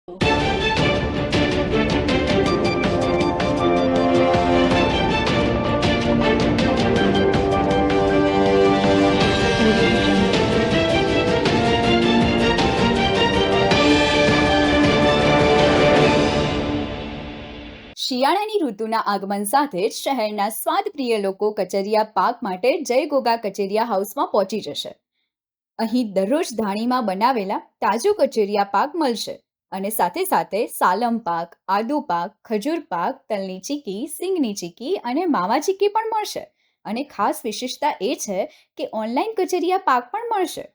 શિયાળાની ઋતુના આગમન સાથે જ શહેરના સ્વાદપ્રિય લોકો કચરિયા પાક માટે જય ગોગા કચેરિયા હાઉસમાં પહોંચી જશે. અહીં દરરોજ ધાણીમાં બનાવેલા તાજો કચેરિયા પાક મળશે અને સાથે સાથે સાલમ પાક, આદુ પાક, ખજૂર પાક, તલની ચીકી, સિંગની ચીકી અને માવા ચીકી પણ મળશે. અને ખાસ વિશેષતા એ છે કે ઓનલાઈન કચેરિયા પાક પણ મળશે.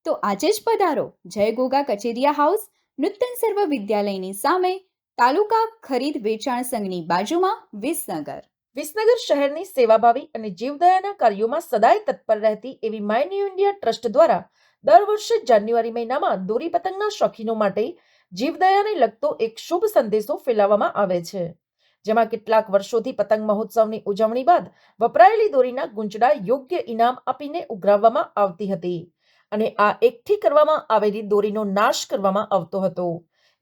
તો આજે જ પધારો જય ગોગા કચેરિયા હાઉસ, નૂતન સર્વ વિદ્યાલયની સામે, તાલુકા ખરીદ વેચાણ સંઘની બાજુમાં, વિસનગર. વિસનગર શહેરની સેવાભાવી અને જીવદયાના કાર્યોમાં સદાય તત્પર રહેતી એવી માય ન્યૂ ઇન્ડિયા ટ્રસ્ટ દ્વારા દર વર્ષે જાન્યુઆરી મહિનામાં દોરી પતંગના શોખીનો માટે જીવદયાને લગતો એક શુભ સંદેશો ફેલાવવામાં આવે છે, જેમાં કેટલાક વર્ષોથી પતંગ મહોત્સવની ઉજવણી બાદ વપરાયેલી દોરીના ગૂંચડા યોગ્ય ઇનામ આપીને ઉઘરાવવામાં આવતી હતી અને આ એકઠી કરવામાં આવેલી દોરીનો નાશ કરવામાં આવતો હતો.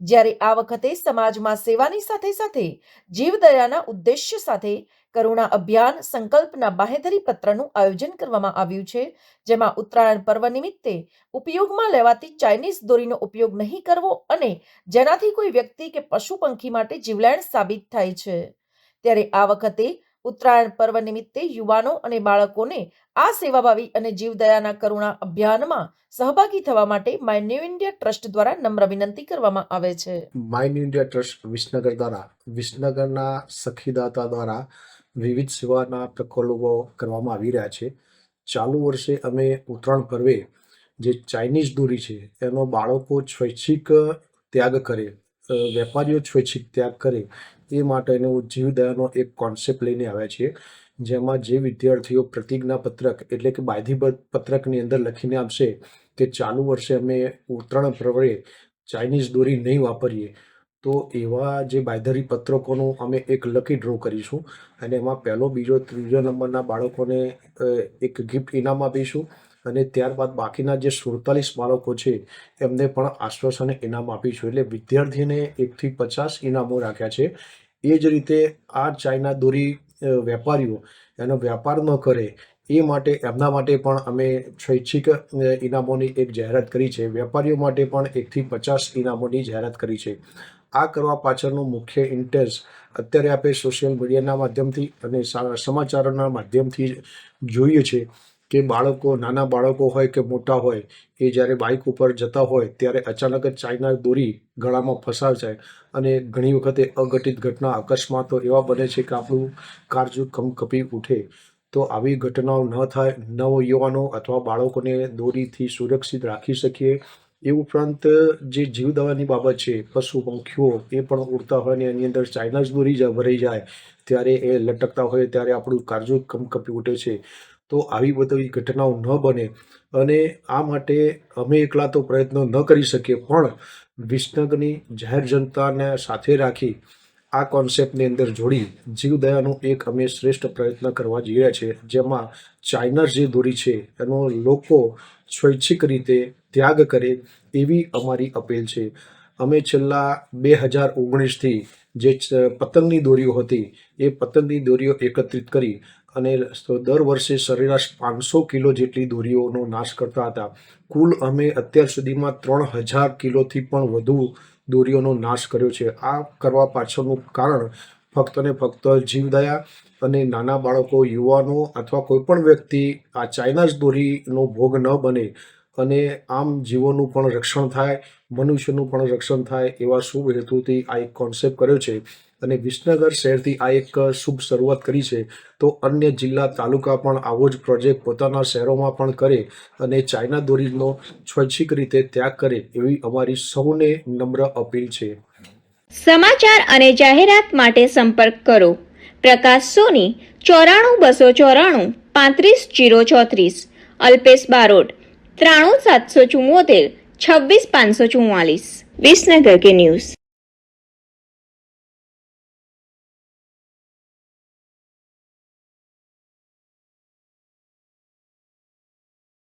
જ્યારે આ વખતે સમાજમાં સેવાની સાથે સાથે જીવદયાના ઉદ્દેશ્ય સાથે કરુણા અભિયાન સંકલ્પના બાહેધરી પત્રનું આયોજન કરવામાં આવ્યું છે, જેમાં ઉત્તરાયણ પર્વ નિમિત્તે ઉપયોગમાં લેવાતી ચાઇનીઝ દોરીનો ઉપયોગ નહીં કરવો અને જેનાથી કોઈ વ્યક્તિ કે પશુ પંખી માટે જીવલેણ સાબિત થાય છે. ત્યારે આ વખતે ઉત્તરાયણ પર્વ નિમિત્તે યુવાનો અને બાળકોને આ સેવાભાવી અને જીવદયાના કરુણા અભિયાનમાં સહભાગી થવા માટે માય ન્યૂ ઇન્ડિયા ટ્રસ્ટ દ્વારા નમ્ર વિનંતી કરવામાં આવે છે. My new India trust Visnagar દ્વારા વિસનગરના સખીદાતા દ્વારા વિવિધ સેવાના પ્રકલ્પો કરવામાં આવી રહ્યા છે. ચાલુ વર્ષે અમે ઉત્તરાયણ પર્વે જે ચાઇનીઝ દોરી છે એનો બાળકો સ્વૈચ્છિક ત્યાગ કરે, વેપારીઓ સ્વૈચ્છિક ત્યાગ કરે એ માટેનો જીવદયાનો એક કોન્સેપ્ટ લઈને આવ્યા છીએ, જેમાં જે વિદ્યાર્થીઓ પ્રતિજ્ઞા પત્રક એટલે કે બાંધીબદ્ધ પત્રકની અંદર લખીને આપશે કે ચાલુ વર્ષે અમે ઉત્તરાયણ પર્વે ચાઇનીઝ દોરી નહીં વાપરીએ, તો એવા જે બાંયધરી પત્રકોનું અમે એક લકી ડ્રો કરીશું અને એમાં પહેલો, બીજો, ત્રીજો નંબરના બાળકોને એક ગિફ્ટ ઇનામ આપીશું અને ત્યારબાદ બાકીના જે 47 બાળકો છે એમને પણ આશ્વાસન ઇનામ આપીશું. એટલે વિદ્યાર્થીને 1 થી 50 ઇનામો રાખ્યા છે. એ જ રીતે આ ચાઇના દોરી વેપારીઓ એનો વેપાર ન કરે એ માટે એમના માટે પણ અમે સ્વૈચ્છિક ઇનામોની એક જાહેરાત કરી છે. વેપારીઓ માટે પણ 1 થી 50 ઇનામોની જાહેરાત કરી છે. આ કરવા પાછળનું મુખ્ય ઇન્ટેન્સ અત્યારે આપણે સોશિયલ મીડિયાના માધ્યમથી અને સમાચારોના માધ્યમથી જોઈએ છે કે બાળકો, નાના બાળકો હોય કે મોટા હોય, એ જ્યારે બાઇક ઉપર જતા હોય ત્યારે અચાનક જ ચાઇના દોરી ગળામાં ફસાય જાય અને ઘણી વખતે અઘટિત ઘટના, અકસ્માતો એવા બને છે કે આપણું કાળજું કંપી ઉઠે. તો આવી ઘટનાઓ ન થાય, નવયુવાનો અથવા બાળકોને દોરીથી સુરક્ષિત રાખી શકીએ. એ ઉપરાંત જે જીવદયાની બાબત છે, પશુ પંખીઓ એ પણ ઉડતા હોય ને એની અંદર ચાઇનાઝ દોરી ભરાઈ જાય ત્યારે એ લટકતા હોય ત્યારે આપણું કાળજું કંપી ઉઠે છે. તો આવી બધી ઘટનાઓ ન બને અને આ માટે અમે એકલા તો પ્રયત્નો ન કરી શકીએ, પણ વિસનગરની જાહેર જનતાને સાથે રાખી આ કોન્સેપ્ટની અંદર જોડી જીવદયાનો એક અમે શ્રેષ્ઠ પ્રયત્ન કરવા જઈ રહ્યા છીએ, જેમાં ચાઇનાઝ જે દોરી છે એનો લોકો સ્વૈચ્છિક રીતે ત્યાગ કરે એવી અમારી અપીલ છે. અમે છેલ્લા 2019થી જે પતંગની દોરીઓ હતી એ પતંગની દોરીઓ એકત્રિત કરી અને દર વર્ષે સરેરાશ 500 કિલો જેટલી દોરીઓનો નાશ કરતા હતા. કુલ અમે અત્યાર સુધીમાં 3000 કિલોથી પણ વધુ દોરીઓનો નાશ કર્યો છે. આ કરવા પાછળનું કારણ ફક્ત ને ફક્ત જીવદયા અને નાના બાળકો, યુવાનો અથવા કોઈ પણ વ્યક્તિ આ ચાઇનાઝ દોરીનો ભોગ ન બને અને આમ જીવોનું પણ રક્ષણ થાય, મનુષ્યનું પણ રક્ષણ થાય એવા શુભ હેતુથી આ એક કોન્સેપ્ટ કર્યો છે અને વિસનગર શહેરથી આ એક શુભ શરૂઆત કરી છે. તો અન્ય જિલ્લા, તાલુકા પણ આવો જ પ્રોજેક્ટ પોતાના શહેરોમાં પણ કરે અને ચાઇના દોરીનો સ્વૈચ્છિક રીતે ત્યાગ કરે એવી અમારી સૌને નમ્ર અપીલ છે. સમાચાર અને જાહેરાત માટે સંપર્ક કરો પ્રકાશ સોની 94 294 35 034, અલ્પેશ બારોટ 93 774 26 544. વિસનગર કે ન્યૂઝ.